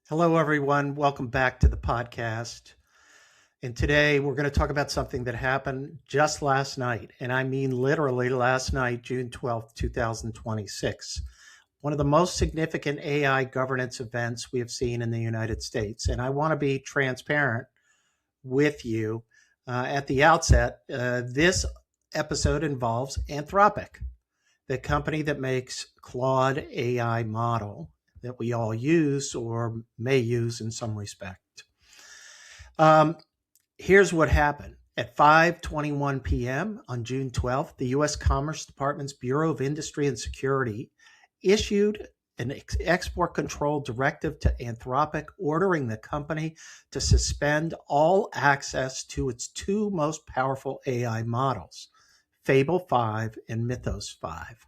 Hello, everyone. Welcome back to the podcast. And today we're going to talk about something that happened just last night. And I mean literally last night, June 12th, 2026. One of the most significant AI governance events we have seen in the United States. And I want to be transparent with you at the outset. This episode involves Anthropic, the company that makes Claude AI model that we all use or may use in some respect. Here's what happened. At 5:21 p.m. on June 12th, the U.S. Commerce Department's Bureau of Industry and Security issued an export control directive to Anthropic, ordering the company to suspend all access to its two most powerful AI models, Fable 5 and Mythos 5,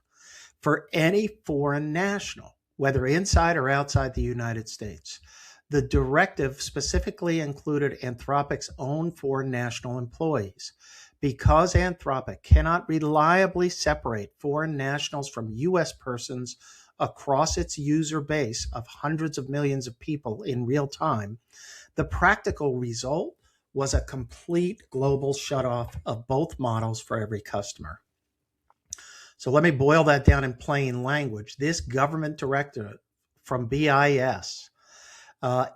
for any foreign national, whether inside or outside the United States. The directive specifically included Anthropic's own foreign national employees. Because Anthropic cannot reliably separate foreign nationals from U.S. persons across its user base of hundreds of millions of people in real time, the practical result was a complete global shutoff of both models for every customer. So let me boil that down in plain language. This government directive from BIS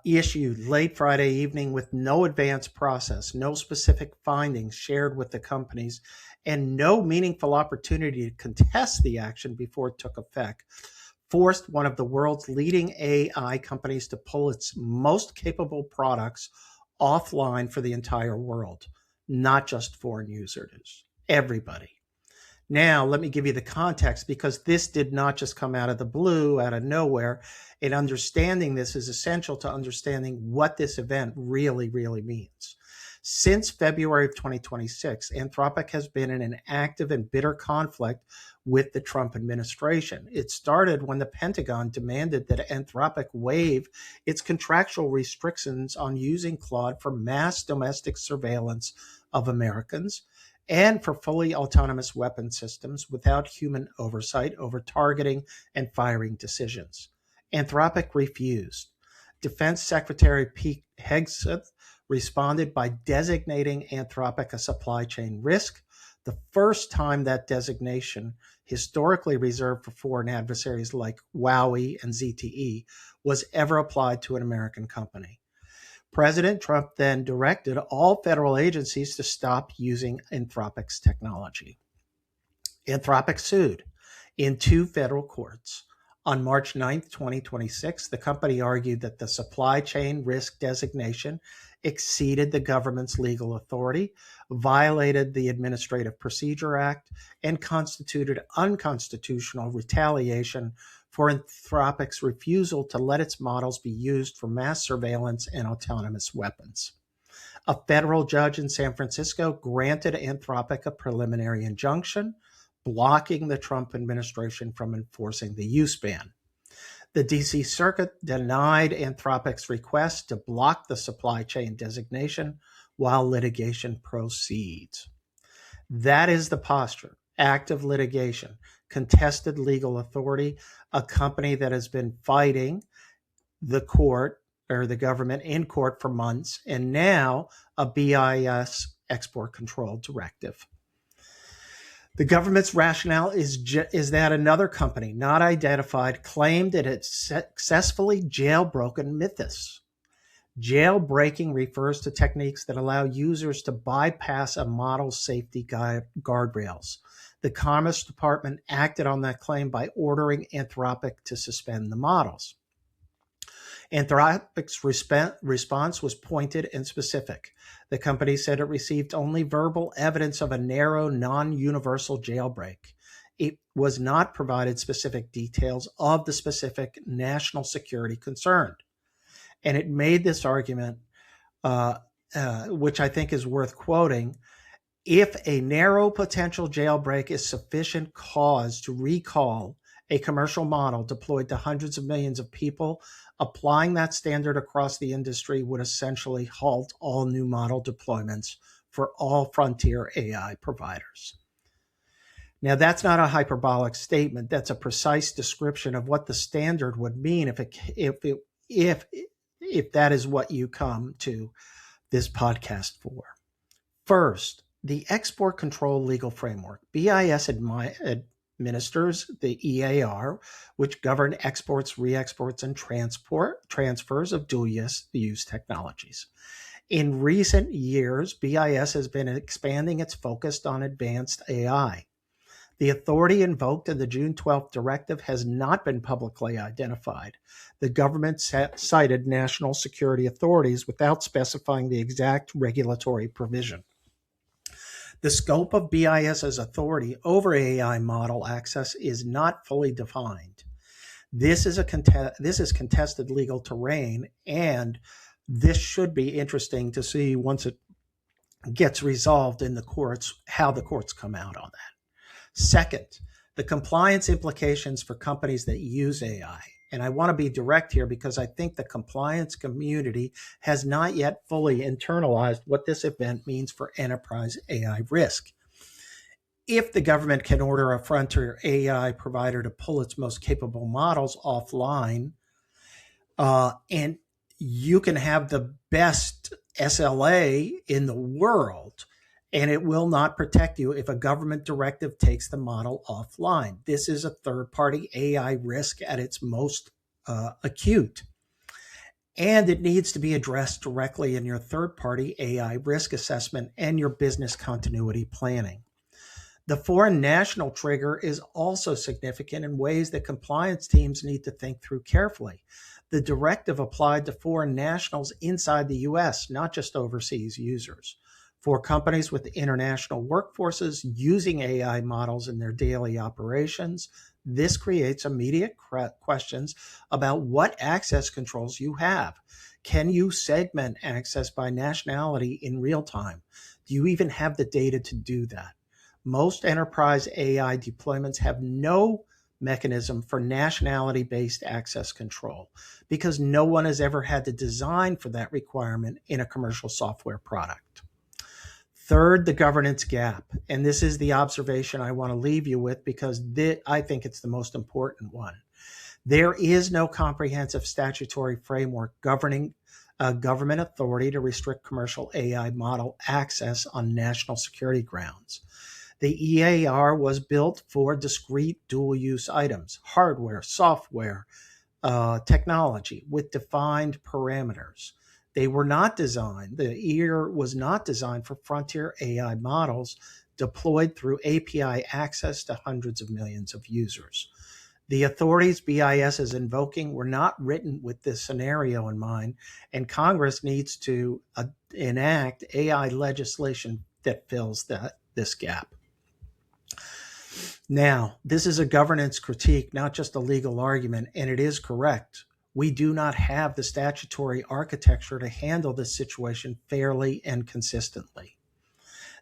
issued late Friday evening with no advance process, no specific findings shared with the companies, and no meaningful opportunity to contest the action before it took effect, forced one of the world's leading AI companies to pull its most capable products offline for the entire world, not just foreign users, everybody. Now, let me give you the context, because this did not just come out of the blue, out of nowhere. And understanding this is essential to understanding what this event really, really means. Since February of 2026, Anthropic has been in an active and bitter conflict with the Trump administration. It started when the Pentagon demanded that Anthropic waive its contractual restrictions on using Claude for mass domestic surveillance of Americans and for fully autonomous weapon systems without human oversight over targeting and firing decisions. Anthropic refused. Defense Secretary Pete Hegseth responded by designating Anthropic a supply chain risk, the first time that designation, historically reserved for foreign adversaries like Huawei and ZTE, was ever applied to an American company. President Trump then directed all federal agencies to stop using Anthropic's technology. Anthropic sued in two federal courts. On March 9th, 2026, the company argued that the supply chain risk designation exceeded the government's legal authority, violated the Administrative Procedure Act, and constituted unconstitutional retaliation for Anthropic's refusal to let its models be used for mass surveillance and autonomous weapons. A federal judge in San Francisco granted Anthropic a preliminary injunction, blocking the Trump administration from enforcing the use ban. The D.C. Circuit denied Anthropic's request to block the supply chain designation while litigation proceeds. That is the posture. Active litigation, contested legal authority, a company that has been fighting the court or the government in court for months, and now a BIS export control directive. The government's rationale is that another company, not identified, claimed that it successfully jailbroken Mythos. Jailbreaking refers to techniques that allow users to bypass a model's safety guardrails. The Commerce Department acted on that claim by ordering Anthropic to suspend the models. Anthropic's response was pointed and specific. The company said it received only verbal evidence of a narrow, non-universal jailbreak. It was not provided specific details of the specific national security concerned. And it made this argument, which I think is worth quoting: if a narrow potential jailbreak is sufficient cause to recall a commercial model deployed to hundreds of millions of people, applying that standard across the industry would essentially halt all new model deployments for all frontier AI providers. Now, that's not a hyperbolic statement. That's a precise description of what the standard would mean if if that is what you come to this podcast for. First, the export control legal framework. BIS administers the EAR, which govern exports, re-exports, and transfers of dual-use technologies. In recent years, BIS has been expanding its focus on advanced AI. The authority invoked in the June 12th directive has not been publicly identified. The government cited national security authorities without specifying the exact regulatory provision. The scope of BIS's authority over AI model access is not fully defined. This is contested legal terrain, and this should be interesting to see once it gets resolved in the courts, how the courts come out on that. Second, the compliance implications for companies that use AI. And I want to be direct here because I think the compliance community has not yet fully internalized what this event means for enterprise AI risk. If the government can order a frontier AI provider to pull its most capable models offline, and you can have the best SLA in the world, and it will not protect you if a government directive takes the model offline. This is a third-party AI risk at its most acute. And it needs to be addressed directly in your third-party AI risk assessment and your business continuity planning. The foreign national trigger is also significant in ways that compliance teams need to think through carefully. The directive applied to foreign nationals inside the U.S., not just overseas users. For companies with international workforces using AI models in their daily operations, this creates immediate questions about what access controls you have. Can you segment access by nationality in real time? Do you even have the data to do that? Most enterprise AI deployments have no mechanism for nationality-based access control because no one has ever had to design for that requirement in a commercial software product. Third, the governance gap. And this is the observation I want to leave you with because I think it's the most important one. There is no comprehensive statutory framework governing government authority to restrict commercial AI model access on national security grounds. The EAR was built for discrete dual-use items, hardware, software, technology with defined parameters. They were not designed, the EAR was not designed for frontier AI models deployed through API access to hundreds of millions of users. The authorities BIS is invoking were not written with this scenario in mind, and Congress needs to enact AI legislation that fills this gap. Now, this is a governance critique, not just a legal argument, and it is correct. We do not have the statutory architecture to handle this situation fairly and consistently.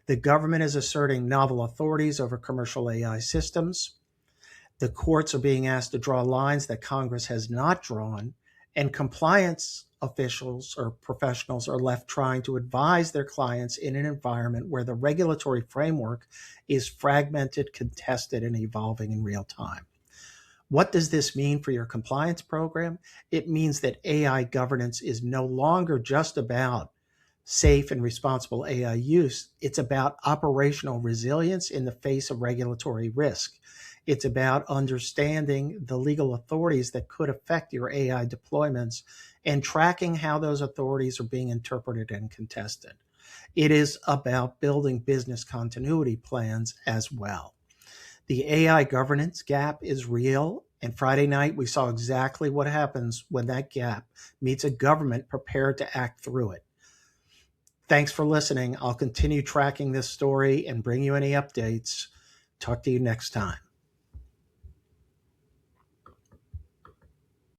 The government is asserting novel authorities over commercial AI systems. The courts are being asked to draw lines that Congress has not drawn, and compliance officials or professionals are left trying to advise their clients in an environment where the regulatory framework is fragmented, contested, and evolving in real time. What does this mean for your compliance program? It means that AI governance is no longer just about safe and responsible AI use. It's about operational resilience in the face of regulatory risk. It's about understanding the legal authorities that could affect your AI deployments and tracking how those authorities are being interpreted and contested. It is about building business continuity plans as well. The AI governance gap is real, and Friday night we saw exactly what happens when that gap meets a government prepared to act through it. Thanks for listening. I'll continue tracking this story and bring you any updates. Talk to you next time.